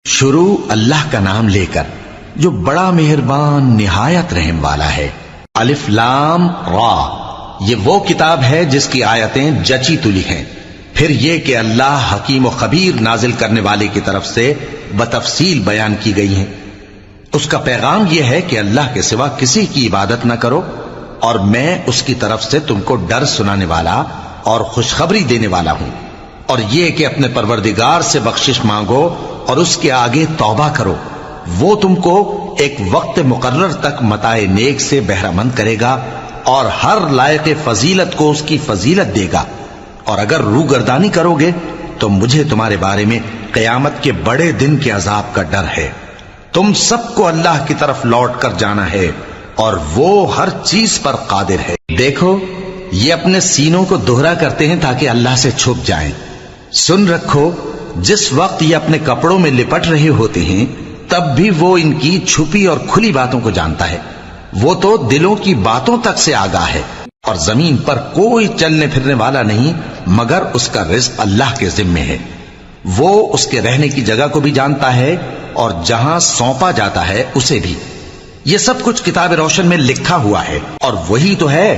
شروع اللہ کا نام لے کر جو بڑا مہربان نہایت رحم والا ہے۔ الف لام را، یہ وہ کتاب ہے جس کی آیتیں جچی تلی ہیں۔ پھر یہ کہ اللہ حکیم و خبیر نازل کرنے والے کی طرف سے بتفصیل بیان کی گئی ہیں۔ اس کا پیغام یہ ہے کہ اللہ کے سوا کسی کی عبادت نہ کرو، اور میں اس کی طرف سے تم کو ڈر سنانے والا اور خوشخبری دینے والا ہوں۔ اور یہ کہ اپنے پروردگار سے بخشش مانگو اور اس کے آگے توبہ کرو، وہ تم کو ایک وقت مقرر تک متاع نیک سے بہرہ مند کرے گا اور ہر لائق فضیلت کو اس کی فضیلت دے گا۔ اور اگر روگردانی کرو گے تو مجھے تمہارے بارے میں قیامت کے بڑے دن کے عذاب کا ڈر ہے۔ تم سب کو اللہ کی طرف لوٹ کر جانا ہے اور وہ ہر چیز پر قادر ہے۔ دیکھو، یہ اپنے سینوں کو دوہرا کرتے ہیں تاکہ اللہ سے چھپ جائیں۔ سن رکھو، جس وقت یہ اپنے کپڑوں میں لپٹ رہے ہوتے ہیں تب بھی وہ ان کی چھپی اور کھلی باتوں کو جانتا ہے۔ وہ تو دلوں کی باتوں تک سے آگاہ ہے۔ اور زمین پر کوئی چلنے پھرنے والا نہیں مگر اس کا رزق اللہ کے ذمے ہے۔ وہ اس کے رہنے کی جگہ کو بھی جانتا ہے اور جہاں سونپا جاتا ہے اسے بھی۔ یہ سب کچھ کتاب روشن میں لکھا ہوا ہے۔ اور وہی تو ہے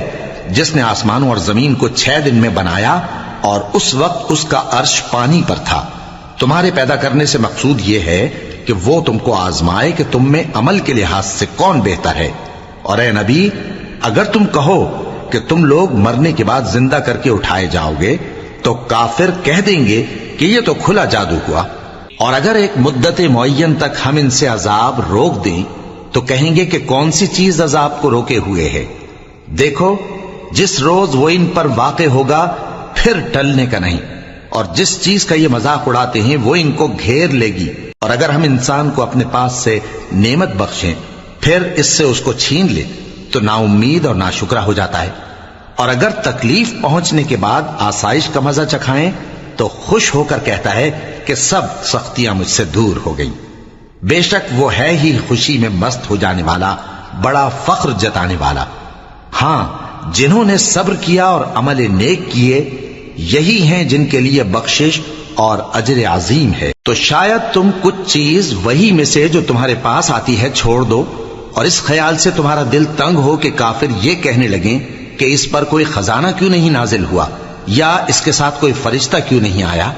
جس نے آسمانوں اور زمین کو 6 دن میں بنایا، اور اس وقت اس کا عرش پانی پر تھا۔ تمہارے پیدا کرنے سے مقصود یہ ہے کہ وہ تم کو آزمائے کہ تم میں عمل کے لحاظ سے کون بہتر ہے۔ اور اے نبی، اگر تم کہو کہ تم لوگ مرنے کے بعد زندہ کر کے اٹھائے جاؤ گے تو کافر کہہ دیں گے کہ یہ تو کھلا جادو ہوا۔ اور اگر ایک مدت معین تک ہم ان سے عذاب روک دیں تو کہیں گے کہ کون سی چیز عذاب کو روکے ہوئے ہے۔ دیکھو، جس روز وہ ان پر واقع ہوگا پھر ٹلنے کا نہیں، اور جس چیز کا یہ مذاق اڑاتے ہیں وہ ان کو گھیر لے گی۔ اور اگر ہم انسان کو اپنے پاس سے نعمت بخشیں پھر اس سے اس کو چھین لے تو نا امید اور ناشکرا ہو جاتا ہے۔ اور اگر تکلیف پہنچنے کے بعد آسائش کا مزہ چکھائیں تو خوش ہو کر کہتا ہے کہ سب سختیاں مجھ سے دور ہو گئیں۔ بے شک وہ ہے ہی خوشی میں مست ہو جانے والا، بڑا فخر جتانے والا۔ ہاں، جنہوں نے صبر کیا اور عمل نیک کیے، یہی ہیں جن کے لیے بخشش اور اجر عظیم ہے۔ تو شاید تم کچھ چیز وہی میں سے جو تمہارے پاس آتی ہے چھوڑ دو، اور اس خیال سے تمہارا دل تنگ ہو کہ کافر یہ کہنے لگیں کہ اس پر کوئی خزانہ کیوں نہیں نازل ہوا، یا اس کے ساتھ کوئی فرشتہ کیوں نہیں آیا۔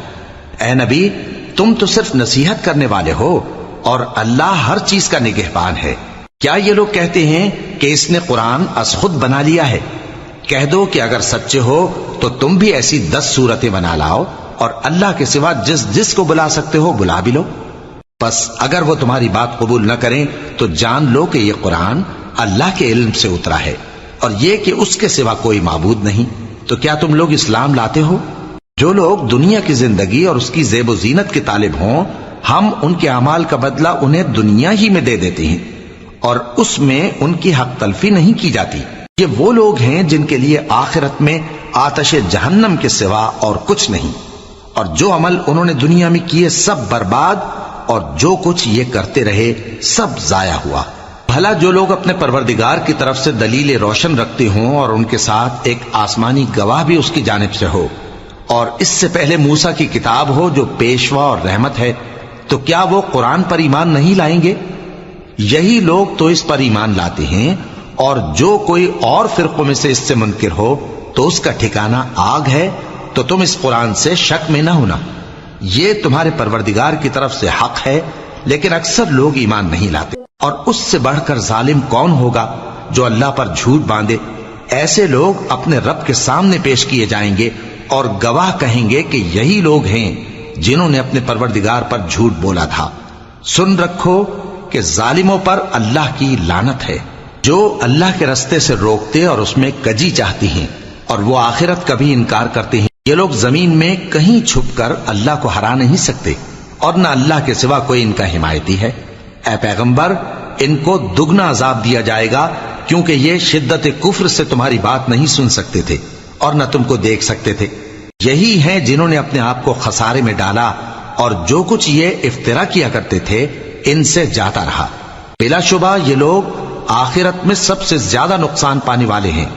اے نبی، تم تو صرف نصیحت کرنے والے ہو، اور اللہ ہر چیز کا نگہبان ہے۔ کیا یہ لوگ کہتے ہیں کہ اس نے قرآن از خود بنا لیا ہے؟ کہہ دو کہ اگر سچے ہو تو تم بھی ایسی 10 صورتیں بنا لاؤ، اور اللہ کے سوا جس جس کو بلا سکتے ہو بلا بھی لو۔ بس اگر وہ تمہاری بات قبول نہ کریں تو جان لو کہ یہ قرآن اللہ کے علم سے اترا ہے، اور یہ کہ اس کے سوا کوئی معبود نہیں۔ تو کیا تم لوگ اسلام لاتے ہو؟ جو لوگ دنیا کی زندگی اور اس کی زیب و زینت کے طالب ہوں، ہم ان کے اعمال کا بدلہ انہیں دنیا ہی میں دے دیتے ہیں، اور اس میں ان کی حق تلفی نہیں کی جاتی۔ یہ وہ لوگ ہیں جن کے لیے آخرت میں آتش جہنم کے سوا اور کچھ نہیں، اور جو عمل انہوں نے دنیا میں کیے سب برباد، اور جو کچھ یہ کرتے رہے سب ضائع ہوا۔ بھلا جو لوگ اپنے پروردگار کی طرف سے دلیل روشن رکھتے ہوں اور ان کے ساتھ ایک آسمانی گواہ بھی اس کی جانب سے ہو، اور اس سے پہلے موسیٰ کی کتاب ہو جو پیشوا اور رحمت ہے، تو کیا وہ قرآن پر ایمان نہیں لائیں گے؟ یہی لوگ تو اس پر ایمان لاتے ہیں، اور جو کوئی اور فرقوں میں سے اس سے منکر ہو تو اس کا ٹھکانہ آگ ہے۔ تو تم اس قرآن سے شک میں نہ ہونا، یہ تمہارے پروردگار کی طرف سے حق ہے، لیکن اکثر لوگ ایمان نہیں لاتے۔ اور اس سے بڑھ کر ظالم کون ہوگا جو اللہ پر جھوٹ باندھے؟ ایسے لوگ اپنے رب کے سامنے پیش کیے جائیں گے اور گواہ کہیں گے کہ یہی لوگ ہیں جنہوں نے اپنے پروردگار پر جھوٹ بولا تھا۔ سن رکھو کہ ظالموں پر اللہ کی لعنت ہے، جو اللہ کے رستے سے روکتے اور اس میں کجی چاہتی ہیں، اور وہ آخرت کا بھی انکار کرتے ہیں۔ یہ لوگ زمین میں کہیں چھپ کر اللہ کو ہرا نہیں سکتے، اور نہ اللہ کے سوا کوئی ان کا حمایتی ہے۔ اے پیغمبر، ان کو دگنا عذاب دیا جائے گا، کیونکہ یہ شدت کفر سے تمہاری بات نہیں سن سکتے تھے اور نہ تم کو دیکھ سکتے تھے۔ یہی ہیں جنہوں نے اپنے آپ کو خسارے میں ڈالا، اور جو کچھ یہ افترا کیا کرتے تھے ان سے جاتا رہا۔ بلا شبہ یہ لوگ آخرت میں سب سے زیادہ نقصان پانے والے ہیں۔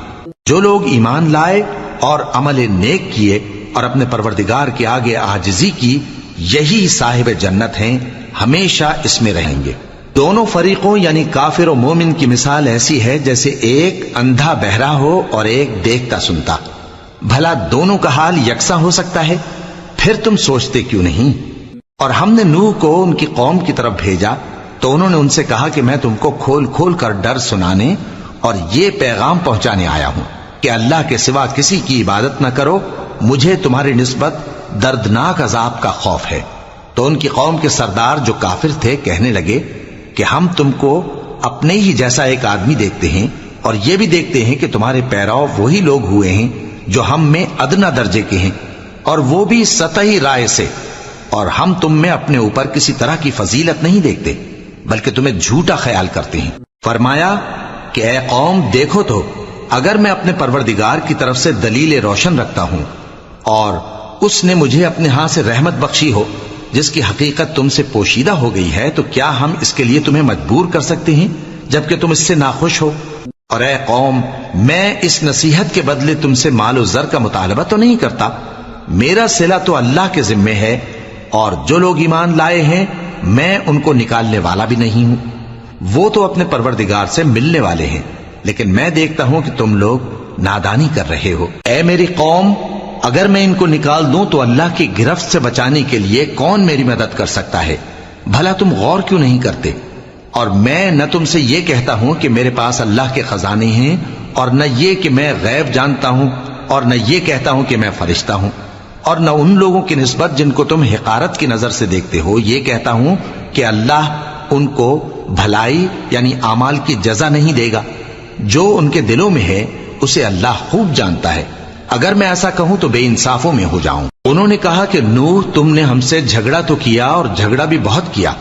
جو لوگ ایمان لائے اور عمل نیک کیے اور اپنے پروردگار کے آگے عاجزی کی یہی صاحب جنت ہیں، ہمیشہ اس میں رہیں گے۔ دونوں فریقوں یعنی کافر و مومن کی مثال ایسی ہے جیسے ایک اندھا بہرا ہو اور ایک دیکھتا سنتا۔ بھلا دونوں کا حال یکساں ہو سکتا ہے؟ پھر تم سوچتے کیوں نہیں؟ اور ہم نے نوح کو ان کی قوم کی طرف بھیجا تو انہوں نے ان سے کہا کہ میں تم کو کھول کھول کر ڈر سنانے اور یہ پیغام پہنچانے آیا ہوں کہ اللہ کے سوا کسی کی عبادت نہ کرو، مجھے تمہاری نسبت دردناک عذاب کا خوف ہے۔ تو ان کی قوم کے سردار جو کافر تھے کہنے لگے کہ ہم تم کو اپنے ہی جیسا ایک آدمی دیکھتے ہیں اور یہ بھی دیکھتے ہیں کہ تمہارے پیرو وہی لوگ ہوئے ہیں جو ہم میں ادنا درجے کے ہیں، اور وہ بھی سطحی رائے سے، اور ہم تم میں اپنے اوپر کسی طرح کی فضیلت نہیں دیکھتے بلکہ تمہیں جھوٹا خیال کرتے ہیں۔ فرمایا کہ اے قوم دیکھو تو، اگر میں اپنے پروردگار کی طرف سے دلیل روشن رکھتا ہوں اور اس نے مجھے اپنے ہاں سے رحمت بخشی ہو جس کی حقیقت تم سے پوشیدہ ہو گئی ہے، تو کیا ہم اس کے لیے تمہیں مجبور کر سکتے ہیں جبکہ تم اس سے ناخوش ہو؟ اور اے قوم، میں اس نصیحت کے بدلے تم سے مال و زر کا مطالبہ تو نہیں کرتا، میرا صلہ تو اللہ کے ذمے ہے، اور جو لوگ ایمان لائے ہیں میں ان کو نکالنے والا بھی نہیں ہوں، وہ تو اپنے پروردگار سے ملنے والے ہیں، لیکن میں دیکھتا ہوں کہ تم لوگ نادانی کر رہے ہو۔ اے میری قوم، اگر میں ان کو نکال دوں تو اللہ کی گرفت سے بچانے کے لیے کون میری مدد کر سکتا ہے؟ بھلا تم غور کیوں نہیں کرتے؟ اور میں نہ تم سے یہ کہتا ہوں کہ میرے پاس اللہ کے خزانے ہیں، اور نہ یہ کہ میں غیب جانتا ہوں، اور نہ یہ کہتا ہوں کہ میں فرشتہ ہوں، اور نہ ان لوگوں کی نسبت جن کو تم حقارت کی نظر سے دیکھتے ہو یہ کہتا ہوں کہ اللہ ان کو بھلائی یعنی اعمال کی جزا نہیں دے گا۔ جو ان کے دلوں میں ہے اسے اللہ خوب جانتا ہے، اگر میں ایسا کہوں تو بے انصافوں میں ہو جاؤں۔ انہوں نے کہا کہ نوح، تم نے ہم سے جھگڑا تو کیا اور جھگڑا بھی بہت کیا،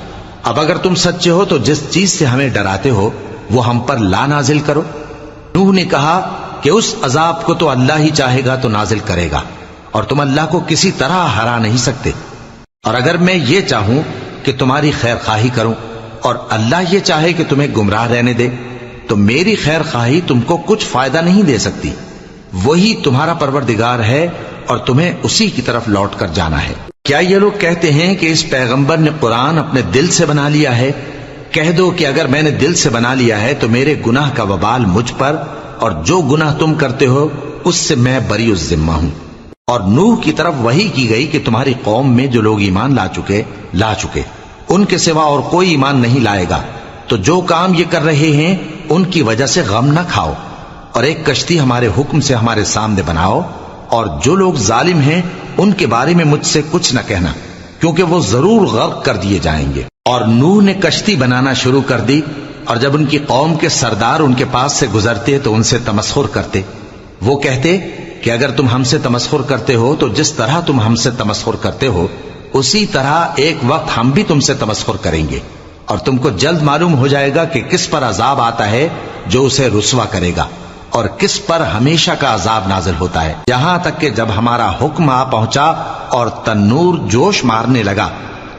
اب اگر تم سچے ہو تو جس چیز سے ہمیں ڈراتے ہو وہ ہم پر لا نازل کرو۔ نوح نے کہا کہ اس عذاب کو تو اللہ ہی چاہے گا تو نازل کرے گا، اور تم اللہ کو کسی طرح ہرا نہیں سکتے، اور اگر میں یہ چاہوں کہ تمہاری خیر خواہی کروں اور اللہ یہ چاہے کہ تمہیں گمراہ رہنے دے تو میری خیر خواہی تم کو کچھ فائدہ نہیں دے سکتی۔ وہی تمہارا پروردگار ہے اور تمہیں اسی کی طرف لوٹ کر جانا ہے۔ کیا یہ لوگ کہتے ہیں کہ اس پیغمبر نے قرآن اپنے دل سے بنا لیا ہے؟ کہہ دو کہ اگر میں نے دل سے بنا لیا ہے تو میرے گناہ کا وبال مجھ پر، اور جو گناہ تم کرتے ہو اس سے میں بری الذمہ ہوں۔ اور نوح کی طرف وحی کی گئی کہ تمہاری قوم میں جو لوگ ایمان لا چکے ان کے سوا اور کوئی ایمان نہیں لائے گا، تو جو کام یہ کر رہے ہیں ان کی وجہ سے غم نہ کھاؤ، اور ایک کشتی ہمارے حکم سے ہمارے سامنے بناؤ، اور جو لوگ ظالم ہیں ان کے بارے میں مجھ سے کچھ نہ کہنا، کیونکہ وہ ضرور غرق کر دیے جائیں گے۔ اور نوح نے کشتی بنانا شروع کر دی، اور جب ان کی قوم کے سردار ان کے پاس سے گزرتے تو ان سے تمسخر کرتے۔ وہ کہتے کہ اگر تم ہم سے تمسخر کرتے ہو تو جس طرح تم ہم سے تمسخر کرتے ہو اسی طرح ایک وقت ہم بھی تم سے تمسخر کریں گے، اور تم کو جلد معلوم ہو جائے گا کہ کس پر عذاب آتا ہے جو اسے رسوا کرے گا، اور کس پر ہمیشہ کا عذاب نازل ہوتا ہے، یہاں تک کہ جب ہمارا حکم آ پہنچا اور تنور جوش مارنے لگا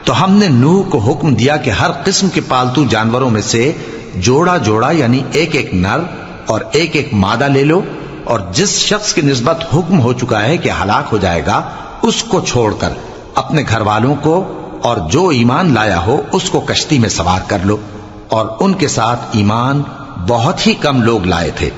تو ہم نے نوح کو حکم دیا کہ ہر قسم کے پالتو جانوروں میں سے جوڑا جوڑا یعنی ایک ایک نر اور ایک ایک مادہ لے لو، اور جس شخص کی نسبت حکم ہو چکا ہے کہ ہلاک ہو جائے گا اس کو چھوڑ کر اپنے گھر والوں کو اور جو ایمان لایا ہو اس کو کشتی میں سوار کر لو، اور ان کے ساتھ ایمان بہت ہی کم لوگ لائے تھے۔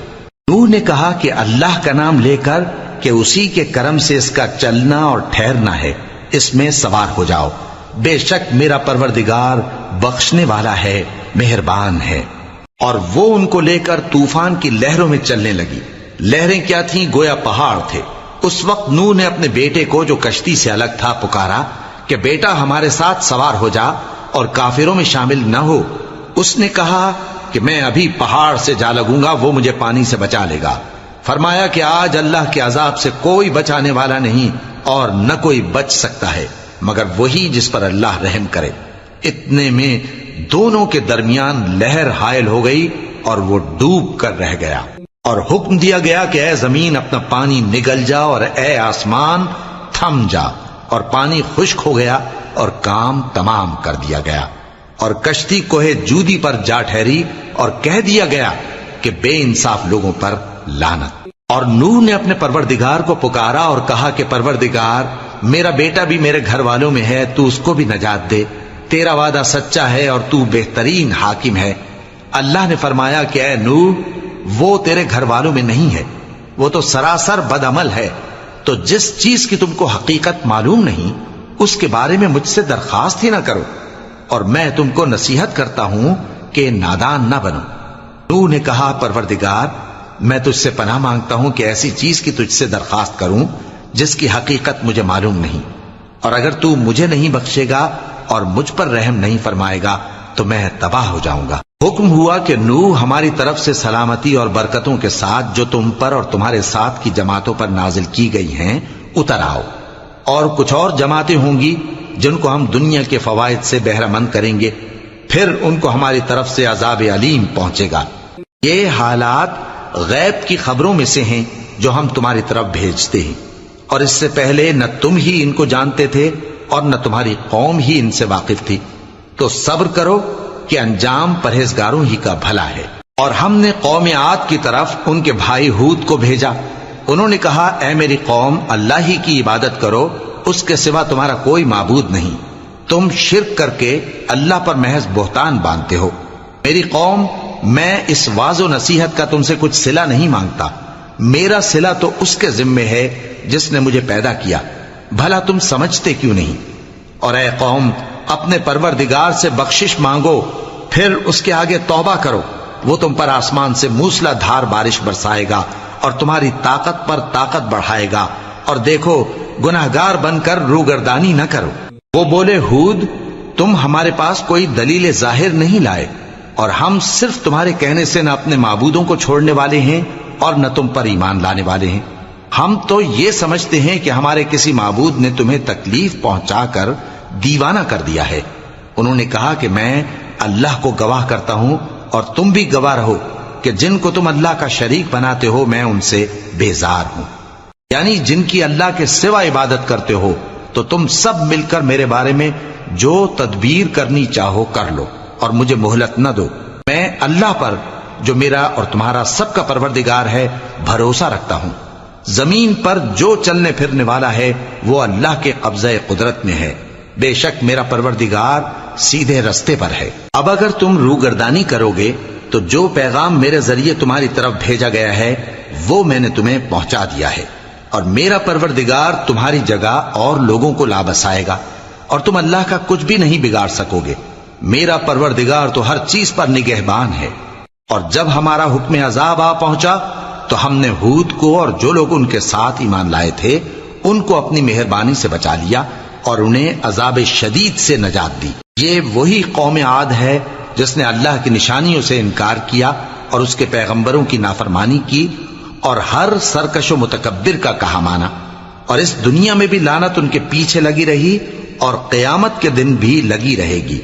نوح نے کہا کہ اللہ کا نام لے کر کہ اسی کے کرم سے اس کا چلنا اور ٹھہرنا ہے، اس میں سوار ہو جاؤ، بے شک میرا پروردگار بخشنے والا ہے، مہربان ہے۔ اور وہ ان کو لے کر طوفان کی لہروں میں چلنے لگی۔ لہریں کیا تھیں؟ گویا پہاڑ تھے۔ اس وقت نوح نے اپنے بیٹے کو جو کشتی سے الگ تھا پکارا کہ بیٹا ہمارے ساتھ سوار ہو جا اور کافروں میں شامل نہ ہو۔ اس نے کہا کہ میں ابھی پہاڑ سے جا لگوں گا، وہ مجھے پانی سے بچا لے گا۔ فرمایا کہ آج اللہ کے عذاب سے کوئی بچانے والا نہیں اور نہ کوئی بچ سکتا ہے مگر وہی جس پر اللہ رحم کرے۔ اتنے میں دونوں کے درمیان لہر حائل ہو گئی اور وہ ڈوب کر رہ گیا، اور حکم دیا گیا کہ اے زمین اپنا پانی نگل جا اور اے آسمان تھم جا، اور پانی خشک ہو گیا اور کام تمام کر دیا گیا، اور کشتی کوہ جودی پر جا ٹھہری، اور کہہ دیا گیا کہ بے انصاف لوگوں پر لعنت۔ اور نوح نے اپنے پروردگار کو پکارا اور کہا کہ پروردگار میرا بیٹا بھی میرے گھر والوں میں ہے، تو اس کو بھی نجات دے، تیرا وعدہ سچا ہے اور تو بہترین حاکم ہے۔ اللہ نے فرمایا کہ اے نوح، وہ تیرے گھر والوں میں نہیں ہے، وہ تو سراسر بد عمل ہے، تو جس چیز کی تم کو حقیقت معلوم نہیں اس کے بارے میں مجھ سے درخواست ہی نہ کرو، اور میں تم کو نصیحت کرتا ہوں کہ نادان نہ بنو۔ نوح نے کہا پروردگار، میں تجھ سے پناہ مانگتا ہوں کہ ایسی چیز کی تجھ سے درخواست کروں جس کی حقیقت مجھے معلوم نہیں، اور اگر تو مجھے نہیں بخشے گا اور مجھ پر رحم نہیں فرمائے گا تو میں تباہ ہو جاؤں گا۔ حکم ہوا کہ نوح ہماری طرف سے سلامتی اور برکتوں کے ساتھ جو تم پر اور تمہارے ساتھ کی جماعتوں پر نازل کی گئی ہیں اتر آؤ، اور کچھ اور جماعتیں ہوں گی جن کو ہم دنیا کے فوائد سے بہرہ مند کریں گے، پھر ان کو ہماری طرف سے عذاب علیم پہنچے گا۔ یہ حالات غیب کی خبروں میں سے ہیں جو ہم تمہاری طرف بھیجتے ہیں، اور اس سے پہلے نہ تم ہی ان کو جانتے تھے اور نہ تمہاری قوم ہی ان سے واقف تھی، تو صبر کرو کہ انجام پرہیزگاروں ہی کا بھلا ہے۔ اور ہم نے قوم عاد کی طرف ان کے بھائی ہود کو بھیجا، انہوں نے کہا اے میری قوم، اللہ ہی کی عبادت کرو، اس کے سوا تمہارا کوئی معبود نہیں، تم شرک کر کے اللہ پر محض بہتان باندھتے ہو۔ میری قوم، میں اس واعظ و نصیحت کا تم سے کچھ صلہ نہیں مانگتا، میرا صلہ تو اس کے ذمے ہے جس نے مجھے پیدا کیا، بھلا تم سمجھتے کیوں نہیں؟ اور اے قوم، اپنے پروردگار سے بخشش مانگو، پھر اس کے آگے توبہ کرو، وہ تم پر آسمان سے موسلا دھار بارش برسائے گا اور تمہاری طاقت پر طاقت بڑھائے گا، اور دیکھو گناہگار بن کر روگردانی نہ کرو۔ وہ بولے ہود، تم ہمارے پاس کوئی دلیل ظاہر نہیں لائے، اور ہم صرف تمہارے کہنے سے نہ اپنے معبودوں کو چھوڑنے والے ہیں اور نہ تم پر ایمان لانے والے ہیں۔ ہم تو یہ سمجھتے ہیں کہ ہمارے کسی معبود نے تمہیں تکلیف پہنچا کر دیوانہ کر دیا ہے۔ انہوں نے کہا کہ میں اللہ کو گواہ کرتا ہوں اور تم بھی گواہ رہو کہ جن کو تم اللہ کا شریک بناتے ہو میں ان سے بیزار ہوں، یعنی جن کی اللہ کے سوا عبادت کرتے ہو، تو تم سب مل کر میرے بارے میں جو تدبیر کرنی چاہو کر لو اور مجھے مہلت نہ دو۔ میں اللہ پر جو میرا اور تمہارا سب کا پروردگار ہے بھروسہ رکھتا ہوں۔ زمین پر جو چلنے پھرنے والا ہے وہ اللہ کے قبضہ قدرت میں ہے، بے شک میرا پروردگار سیدھے رستے پر ہے۔ اب اگر تم روگردانی کرو گے تو جو پیغام میرے ذریعے تمہاری طرف بھیجا گیا ہے وہ میں نے تمہیں پہنچا دیا ہے، اور میرا پروردگار تمہاری جگہ اور لوگوں کو لا بسائے گا، اور تم اللہ کا کچھ بھی نہیں بگاڑ سکو گے۔ میرا پروردگار تو ہر چیز پر نگہبان ہے۔ اور جب ہمارا حکم عذاب آ پہنچا تو ہم نے ہود کو اور جو لوگ ان کے ساتھ ایمان لائے تھے ان کو اپنی مہربانی سے بچا لیا اور انہیں عذاب شدید سے نجات دی۔ یہ وہی قوم عاد ہے جس نے اللہ کی نشانیوں سے انکار کیا اور اس کے پیغمبروں کی نافرمانی کی اور ہر سرکش و متکبر کا کہا مانا، اور اس دنیا میں بھی لعنت ان کے پیچھے لگی رہی اور قیامت کے دن بھی لگی رہے گی۔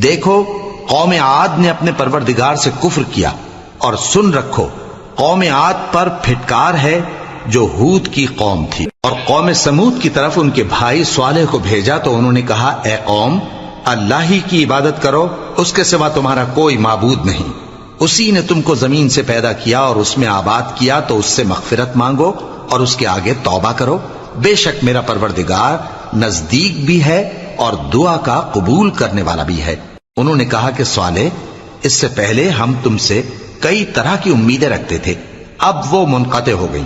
دیکھو قوم عاد نے اپنے پروردگار سے کفر کیا، اور سن رکھو قوم عاد پر پھٹکار ہے جو ہود کی قوم تھی۔ اور قوم سمود کی طرف ان کے بھائی صالح کو بھیجا تو انہوں نے کہا اے قوم، اللہ ہی کی عبادت کرو، اس کے سوا تمہارا کوئی معبود نہیں، اسی نے تم کو زمین سے پیدا کیا اور اس میں آباد کیا، تو اس سے مغفرت مانگو اور اس کے آگے توبہ کرو، بے شک میرا پروردگار نزدیک بھی ہے اور دعا کا قبول کرنے والا بھی ہے۔ انہوں نے کہا کہ صالح، اس سے پہلے ہم تم سے کئی طرح کی امیدیں رکھتے تھے، اب وہ منقطع ہو گئی،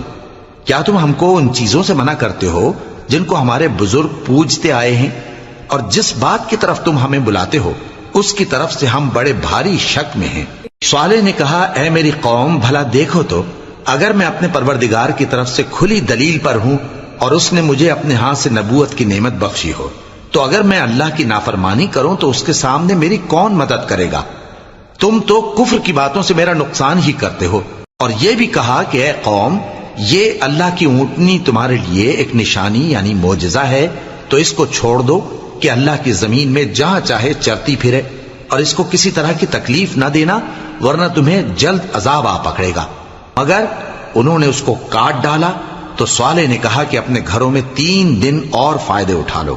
کیا تم ہم کو ان چیزوں سے منع کرتے ہو جن کو ہمارے بزرگ پوجتے آئے ہیں؟ اور جس بات کی طرف تم ہمیں بلاتے ہو اس کی طرف سے ہم بڑے بھاری شک میں ہیں۔ صالح نے کہا اے میری قوم، بھلا دیکھو تو اگر میں اپنے پروردگار کی طرف سے کھلی دلیل پر ہوں اور اس نے مجھے اپنے ہاتھ سے نبوت کی نعمت بخشی ہو، تو اگر میں اللہ کی نافرمانی کروں تو اس کے سامنے میری کون مدد کرے گا؟ تم تو کفر کی باتوں سے میرا نقصان ہی کرتے ہو۔ اور یہ بھی کہا کہ اے قوم، یہ اللہ کی اونٹنی تمہارے لیے ایک نشانی یعنی معجزہ ہے، تو اس کو چھوڑ دو کہ اللہ کی زمین میں جہاں چاہے چرتی پھرے، اور اس کو کسی طرح کی تکلیف نہ دینا ورنہ تمہیں جلد عذاب آ پکڑے گا۔ مگر انہوں نے اس کو کاٹ ڈالا تو صالح نے کہا کہ اپنے گھروں میں 3 دن اور فائدے اٹھا لو،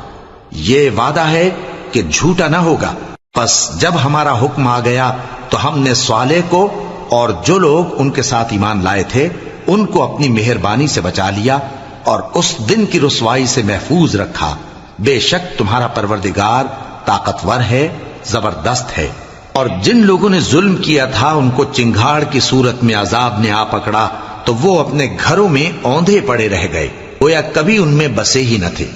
یہ وعدہ ہے کہ جھوٹا نہ ہوگا۔ پس جب ہمارا حکم آ گیا تو ہم نے صالح کو اور جو لوگ ان کے ساتھ ایمان لائے تھے ان کو اپنی مہربانی سے بچا لیا، اور اس دن کی رسوائی سے محفوظ رکھا۔ بے شک تمہارا پروردگار طاقتور ہے، زبردست ہے۔ اور جن لوگوں نے ظلم کیا تھا ان کو چنگھاڑ کی صورت میں عذاب نے آ پکڑا تو وہ اپنے گھروں میں اوندھے پڑے رہ گئے، گویا کبھی ان میں بسے ہی نہ تھے۔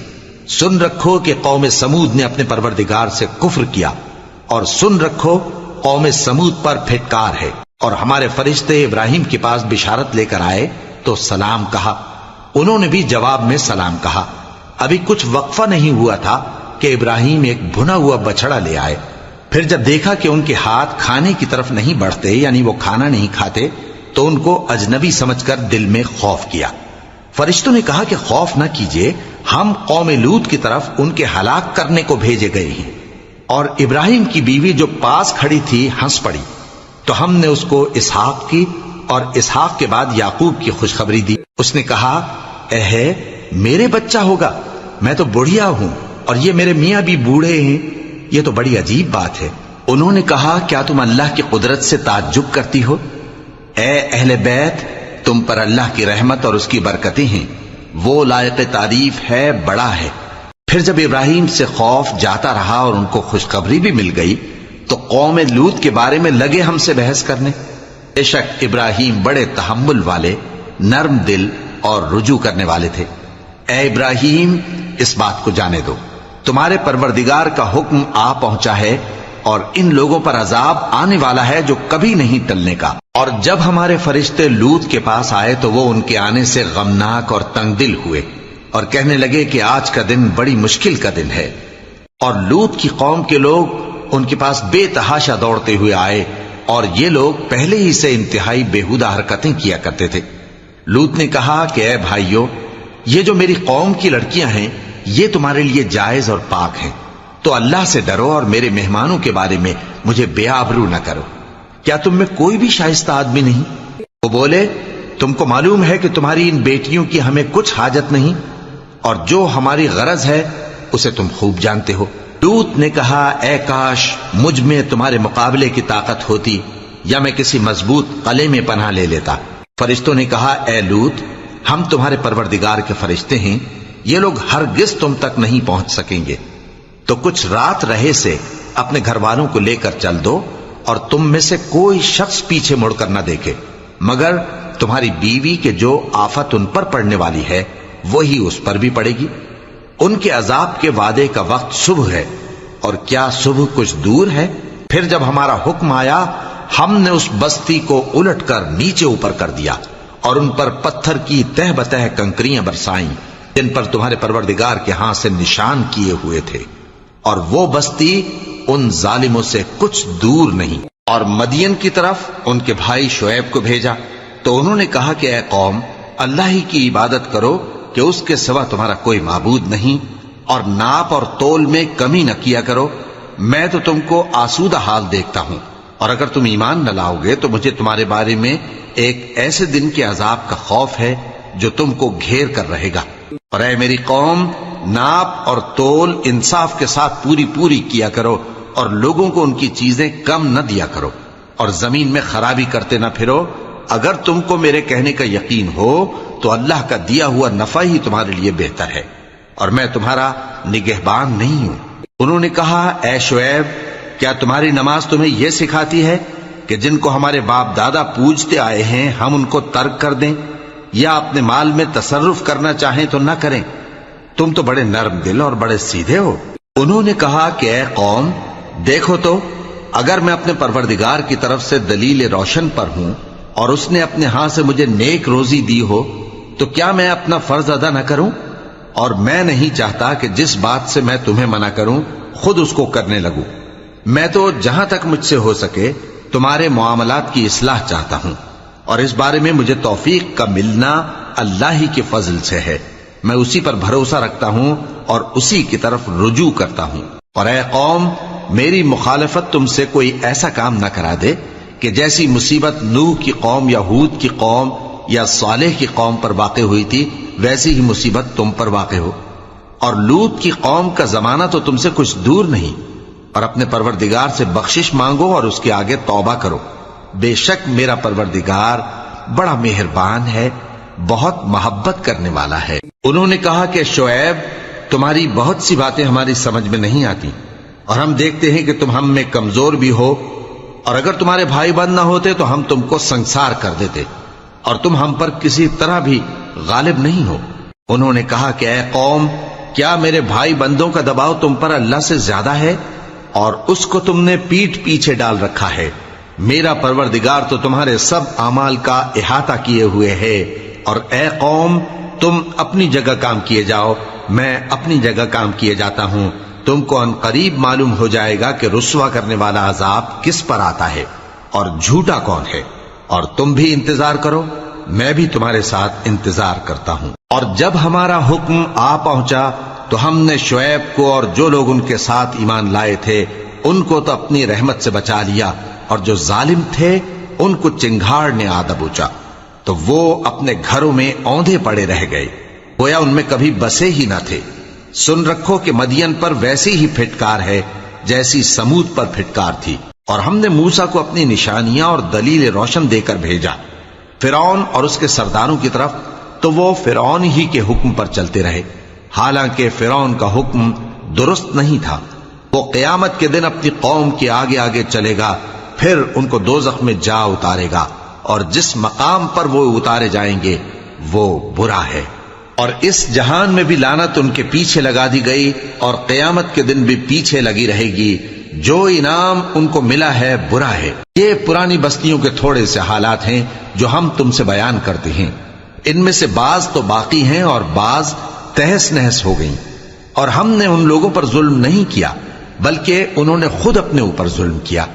سن رکھو کہ قوم سمود نے اپنے پروردگار سے کفر کیا، اور سن رکھو قوم سمود پر پھٹکار ہے۔ اور ہمارے فرشتے ابراہیم کے پاس بشارت لے کر آئے تو سلام کہا، انہوں نے بھی جواب میں سلام کہا۔ ابھی کچھ وقفہ نہیں ہوا تھا کہ ابراہیم ایک بھنا ہوا بچڑا لے آئے۔ پھر جب دیکھا کہ ان کے ہاتھ کھانے کی طرف نہیں بڑھتے، یعنی وہ کھانا نہیں کھاتے، تو ان کو اجنبی سمجھ کر دل میں خوف کیا۔ فرشتوں نے کہا کہ خوف نہ کیجیے، ہم قوم لوط کی طرف ان کے ہلاک کرنے کو بھیجے گئے ہیں۔ اور ابراہیم کی بیوی جو پاس کھڑی تھی ہنس پڑی، تو ہم نے اس کو اسحاق کی اور اسحاق کے بعد یعقوب کی خوشخبری دی۔ اس نے کہا، اے میرے بچہ ہوگا، میں تو بڑھیا ہوں اور یہ میرے میاں بھی بوڑھے ہیں، یہ تو بڑی عجیب بات ہے۔ انہوں نے کہا، کیا تم اللہ کی قدرت سے تعجب کرتی ہو؟ اے اہل بیت، تم پر اللہ کی رحمت اور اس کی برکتیں ہیں، وہ لائق تعریف ہے، بڑا ہے۔ پھر جب ابراہیم سے خوف جاتا رہا اور ان کو خوشخبری بھی مل گئی تو قوم لوط کے بارے میں لگے ہم سے بحث کرنے۔ بے شک ابراہیم بڑے تحمل والے، نرم دل اور رجوع کرنے والے تھے۔ اے ابراہیم، اس بات کو جانے دو، تمہارے پروردگار کا حکم آ پہنچا ہے اور ان لوگوں پر عذاب آنے والا ہے جو کبھی نہیں ٹلنے کا۔ اور جب ہمارے فرشتے لوط کے پاس آئے تو وہ ان کے آنے سے غمناک اور تنگ دل ہوئے اور کہنے لگے کہ آج کا دن بڑی مشکل کا دن ہے۔ اور لوط کی قوم کے لوگ ان کے پاس بے تحاشا دوڑتے ہوئے آئے، اور یہ لوگ پہلے ہی سے انتہائی بیہودہ حرکتیں کیا کرتے تھے۔ لوط نے کہا کہ اے بھائیو، یہ جو میری قوم کی لڑکیاں ہیں یہ تمہارے لیے جائز اور پاک ہیں، تو اللہ سے ڈرو اور میرے مہمانوں کے بارے میں مجھے بے آبرو نہ کرو۔ کیا تم میں کوئی بھی شائستہ آدمی نہیں؟ وہ بولے، تم کو معلوم ہے کہ تمہاری ان بیٹیوں کی ہمیں کچھ حاجت نہیں، اور جو ہماری غرض ہے اسے تم خوب جانتے ہو۔ لوط نے کہا، اے کاش مجھ میں تمہارے مقابلے کی طاقت ہوتی، یا میں کسی مضبوط قلعے میں پناہ لے لیتا۔ فرشتوں نے کہا، اے لوط، ہم تمہارے پروردگار کے فرشتے ہیں، یہ لوگ ہرگز تم تک نہیں پہنچ سکیں گے، تو کچھ رات رہے سے اپنے گھر والوں کو لے کر چل دو، اور تم میں سے کوئی شخص پیچھے مڑ کر نہ دیکھے، مگر تمہاری بیوی کے جو آفت ان پر پڑنے والی ہے وہی اس پر بھی پڑے گی۔ ان کے عذاب کے وعدے کا وقت صبح ہے، اور کیا صبح کچھ دور ہے؟ پھر جب ہمارا حکم آیا ہم نے اس بستی کو الٹ کر نیچے اوپر کر دیا اور ان پر پتھر کی تہ بتہ کنکریاں برسائیں جن پر تمہارے پروردگار کے ہاں سے نشان کیے ہوئے تھے، اور وہ بستی ان ظالموں سے کچھ دور نہیں۔ اور مدین کی طرف ان کے بھائی شعیب کو بھیجا تو انہوں نے کہا کہ اے قوم، اللہ ہی کی عبادت کرو کہ اس کے سوا تمہارا کوئی معبود نہیں، اور ناپ اور تول میں کمی نہ کیا کرو، میں تو تم کو آسودہ حال دیکھتا ہوں، اور اگر تم ایمان نہ لاؤ گے تو مجھے تمہارے بارے میں ایک ایسے دن کے عذاب کا خوف ہے جو تم کو گھیر کر رہے گا۔ اور اے میری قوم، ناپ اور تول انصاف کے ساتھ پوری پوری کیا کرو، اور لوگوں کو ان کی چیزیں کم نہ دیا کرو، اور زمین میں خرابی کرتے نہ پھرو۔ اگر تم کو میرے کہنے کا یقین ہو تو اللہ کا دیا ہوا نفع ہی تمہارے لیے بہتر ہے، اور میں تمہارا نگہبان نہیں ہوں۔ انہوں نے کہا، اے شعیب، کیا تمہاری نماز تمہیں یہ سکھاتی ہے کہ جن کو ہمارے باپ دادا پوجتے آئے ہیں ہم ان کو ترک کر دیں، یا اپنے مال میں تصرف کرنا چاہیں تو نہ کریں؟ تم تو بڑے نرم دل اور بڑے سیدھے ہو۔ انہوں نے کہا کہ اے قوم، دیکھو تو، اگر میں اپنے پروردگار کی طرف سے دلیل روشن پر ہوں اور اس نے اپنے ہاں سے مجھے نیک روزی دی ہو تو کیا میں اپنا فرض ادا نہ کروں؟ اور میں نہیں چاہتا کہ جس بات سے میں تمہیں منع کروں خود اس کو کرنے لگوں۔ میں تو جہاں تک مجھ سے ہو سکے تمہارے معاملات کی اصلاح چاہتا ہوں، اور اس بارے میں مجھے توفیق کا ملنا اللہ ہی کے فضل سے ہے۔ میں اسی پر بھروسہ رکھتا ہوں اور اسی کی طرف رجوع کرتا ہوں۔ اور اے قوم، میری مخالفت تم سے کوئی ایسا کام نہ کرا دے کہ جیسی مصیبت نوح کی قوم یا ہود کی قوم یا صالح کی قوم پر واقع ہوئی تھی ویسی ہی مصیبت تم پر واقع ہو۔ اور لوط کی قوم کا زمانہ تو تم سے کچھ دور نہیں، اور اپنے پروردگار سے بخشش مانگو اور اس کے آگے توبہ کرو، بے شک میرا پروردگار بڑا مہربان ہے، بہت محبت کرنے والا ہے۔ انہوں نے کہا کہ شعیب، تمہاری بہت سی باتیں ہماری سمجھ میں نہیں آتی، اور ہم دیکھتے ہیں کہ تم ہم میں کمزور بھی ہو، اور اگر تمہارے بھائی بند نہ ہوتے تو ہم تم کو سنسار کر دیتے، اور تم ہم پر کسی طرح بھی غالب نہیں ہو۔ انہوں نے کہا کہ اے قوم، کیا میرے بھائی بندوں کا دباؤ تم پر اللہ سے زیادہ ہے، اور اس کو تم نے پیٹھ پیچھے ڈال رکھا ہے؟ میرا پروردگار تو تمہارے سب اعمال کا احاطہ کیے ہوئے ہے، اور اے قوم، تم اپنی جگہ کام کیے جاؤ، میں اپنی جگہ کام کیے جاتا ہوں۔ تم کو ان قریب معلوم ہو جائے گا کہ رسوا کرنے والا عذاب کس پر آتا ہے اور جھوٹا کون ہے، اور تم بھی انتظار کرو، میں بھی تمہارے ساتھ انتظار کرتا ہوں۔ اور جب ہمارا حکم آ پہنچا تو ہم نے شعیب کو اور جو لوگ ان کے ساتھ ایمان لائے تھے ان کو تو اپنی رحمت سے بچا لیا، اور جو ظالم تھے ان کو چنگھاڑ نے آ دبوچا، تو وہ اپنے گھروں میں اوندھے پڑے رہ گئے، گویا ان میں کبھی بسے ہی نہ تھے۔ سن رکھو کہ مدین پر ویسی ہی پھٹکار ہے جیسی سمود پر پھٹکار تھی، اور ہم نے موسیٰ کو اپنی نشانیاں اور دلیل روشن دے کر بھیجا فرعون اور اس کے سرداروں کی طرف، تو وہ فرعون ہی کے حکم پر چلتے رہے، حالانکہ فرعون کا حکم درست نہیں تھا۔ وہ قیامت کے دن اپنی قوم کے آگے آگے چلے گا، پھر ان کو دوزخ میں جا اتارے گا، اور جس مقام پر وہ اتارے جائیں گے وہ برا ہے۔ اور اس جہان میں بھی لعنت ان کے پیچھے لگا دی گئی، اور قیامت کے دن بھی پیچھے لگی رہے گی۔ جو انعام ان کو ملا ہے برا ہے۔ یہ پرانی بستیوں کے تھوڑے سے حالات ہیں جو ہم تم سے بیان کرتے ہیں، ان میں سے بعض تو باقی ہیں اور بعض تہس نہس ہو گئیں۔ اور ہم نے ان لوگوں پر ظلم نہیں کیا بلکہ انہوں نے خود اپنے اوپر ظلم کیا۔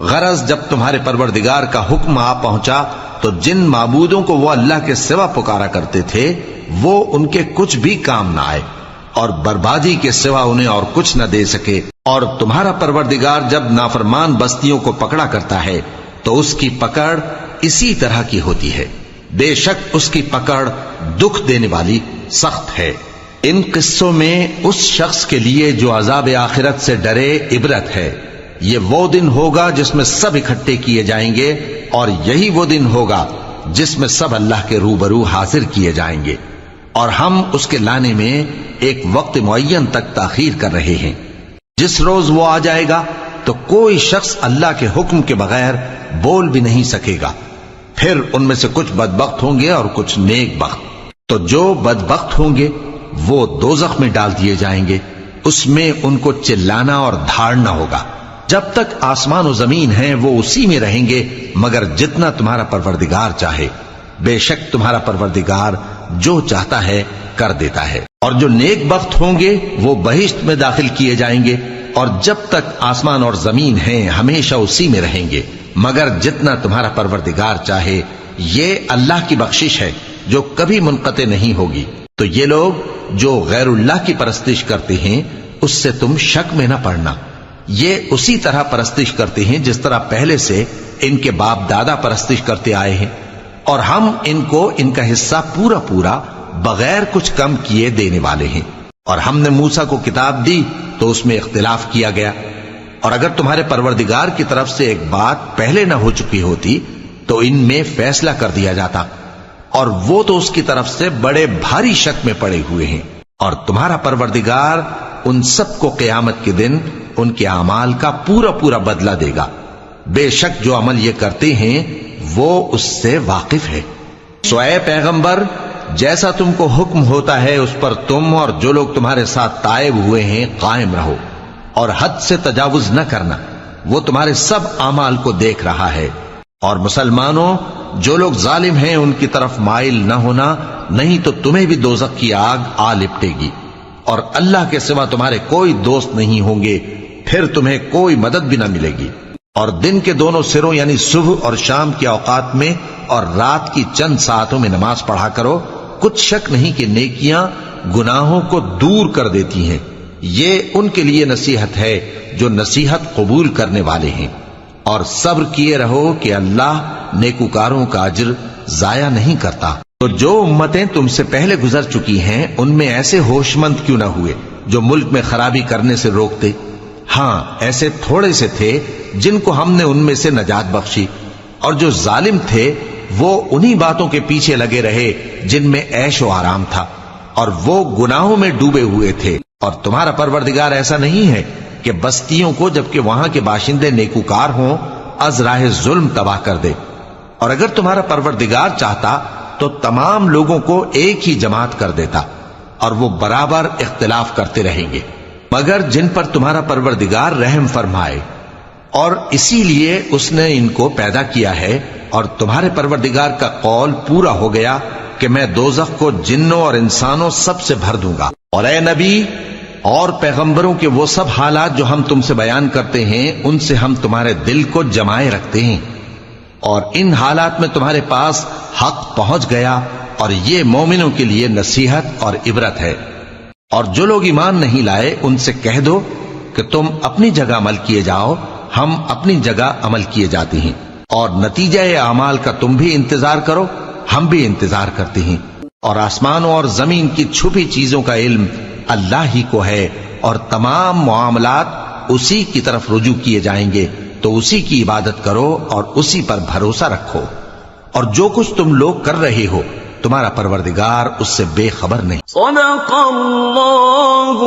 غرض جب تمہارے پروردگار کا حکم آ پہنچا تو جن معبودوں کو وہ اللہ کے سوا پکارا کرتے تھے وہ ان کے کچھ بھی کام نہ آئے، اور بربادی کے سوا انہیں اور کچھ نہ دے سکے۔ اور تمہارا پروردگار جب نافرمان بستیوں کو پکڑا کرتا ہے تو اس کی پکڑ اسی طرح کی ہوتی ہے، بے شک اس کی پکڑ دکھ دینے والی سخت ہے۔ ان قصوں میں اس شخص کے لیے جو عذاب آخرت سے ڈرے عبرت ہے۔ یہ وہ دن ہوگا جس میں سب اکٹھے کیے جائیں گے، اور یہی وہ دن ہوگا جس میں سب اللہ کے روبرو حاضر کیے جائیں گے، اور ہم اس کے لانے میں ایک وقت معین تک تاخیر کر رہے ہیں۔ جس روز وہ آ جائے گا تو کوئی شخص اللہ کے حکم کے بغیر بول بھی نہیں سکے گا۔ پھر ان میں سے کچھ بدبخت ہوں گے اور کچھ نیک بخت۔ تو جو بدبخت ہوں گے وہ دوزخ میں ڈال دیے جائیں گے، اس میں ان کو چلانا اور دھاڑنا ہوگا۔ جب تک آسمان و زمین ہیں وہ اسی میں رہیں گے مگر جتنا تمہارا پروردگار چاہے، بے شک تمہارا پروردگار جو چاہتا ہے کر دیتا ہے۔ اور جو نیک بخت ہوں گے وہ بہشت میں داخل کیے جائیں گے، اور جب تک آسمان اور زمین ہیں ہمیشہ اسی میں رہیں گے مگر جتنا تمہارا پروردگار چاہے۔ یہ اللہ کی بخشش ہے جو کبھی منقطع نہیں ہوگی۔ تو یہ لوگ جو غیر اللہ کی پرستش کرتے ہیں اس سے تم شک میں نہ پڑنا، یہ اسی طرح پرستش کرتے ہیں جس طرح پہلے سے ان کے باپ دادا پرستش کرتے آئے ہیں، اور ہم ان کو ان کا حصہ پورا پورا بغیر کچھ کم کیے دینے والے ہیں۔ اور ہم نے موسیٰ کو کتاب دی تو اس میں اختلاف کیا گیا، اور اگر تمہارے پروردگار کی طرف سے ایک بات پہلے نہ ہو چکی ہوتی تو ان میں فیصلہ کر دیا جاتا، اور وہ تو اس کی طرف سے بڑے بھاری شک میں پڑے ہوئے ہیں۔ اور تمہارا پروردگار ان سب کو قیامت کے دن ان کے اعمال کا پورا پورا بدلہ دے گا، بے شک جو عمل یہ کرتے ہیں وہ اس سے واقف ہے۔ سو اے پیغمبر، جیسا تم کو حکم ہوتا ہے اس پر تم اور جو لوگ تمہارے ساتھ تائب ہوئے ہیں قائم رہو، اور حد سے تجاوز نہ کرنا، وہ تمہارے سب اعمال کو دیکھ رہا ہے۔ اور مسلمانوں، جو لوگ ظالم ہیں ان کی طرف مائل نہ ہونا، نہیں تو تمہیں بھی دوزخ کی آگ آ لپٹے گی، اور اللہ کے سوا تمہارے کوئی دوست نہیں ہوں گے، پھر تمہیں کوئی مدد بھی نہ ملے گی۔ اور دن کے دونوں سروں یعنی صبح اور شام کے اوقات میں اور رات کی چند ساعتوں میں نماز پڑھا کرو، کچھ شک نہیں کہ نیکیاں گناہوں کو دور کر دیتی ہیں۔ یہ ان کے لیے نصیحت ہے جو نصیحت قبول کرنے والے ہیں۔ اور صبر کیے رہو کہ اللہ نیکوکاروں کا اجر ضائع نہیں کرتا۔ تو جو امتیں تم سے پہلے گزر چکی ہیں ان میں ایسے ہوش مند کیوں نہ ہوئے جو ملک میں خرابی کرنے سے روکتے؟ ہاں، ایسے تھوڑے سے تھے جن کو ہم نے ان میں سے نجات بخشی، اور جو ظالم تھے وہ انہی باتوں کے پیچھے لگے رہے جن میں عیش و آرام تھا، اور وہ گناہوں میں ڈوبے ہوئے تھے، اور تمہارا پروردگار ایسا نہیں ہے کہ بستیوں کو جبکہ وہاں کے باشندے نیکوکار ہوں از راہ ظلم تباہ کر دے۔ اور اگر تمہارا پروردگار چاہتا تو تمام لوگوں کو ایک ہی جماعت کر دیتا، اور وہ برابر اختلاف کرتے رہیں گے، مگر جن پر تمہارا پروردگار رحم فرمائے، اور اسی لیے اس نے ان کو پیدا کیا ہے۔ اور تمہارے پروردگار کا قول پورا ہو گیا کہ میں دوزخ کو جنوں اور انسانوں سب سے بھر دوں گا۔ اور اے نبی اور پیغمبروں کے وہ سب حالات جو ہم تم سے بیان کرتے ہیں، ان سے ہم تمہارے دل کو جمائے رکھتے ہیں، اور ان حالات میں تمہارے پاس حق پہنچ گیا، اور یہ مومنوں کے لیے نصیحت اور عبرت ہے۔ اور جو لوگ ایمان نہیں لائے ان سے کہہ دو کہ تم اپنی جگہ عمل کیے جاؤ، ہم اپنی جگہ عمل کیے جاتے ہیں، اور نتیجہ اعمال کا تم بھی انتظار کرو، ہم بھی انتظار کرتے ہیں۔ اور آسمانوں اور زمین کی چھپی چیزوں کا علم اللہ ہی کو ہے، اور تمام معاملات اسی کی طرف رجوع کیے جائیں گے، تو اسی کی عبادت کرو اور اسی پر بھروسہ رکھو، اور جو کچھ تم لوگ کر رہے ہو تمہارا پروردگار اس سے بے خبر نہیں۔ صدق اللہ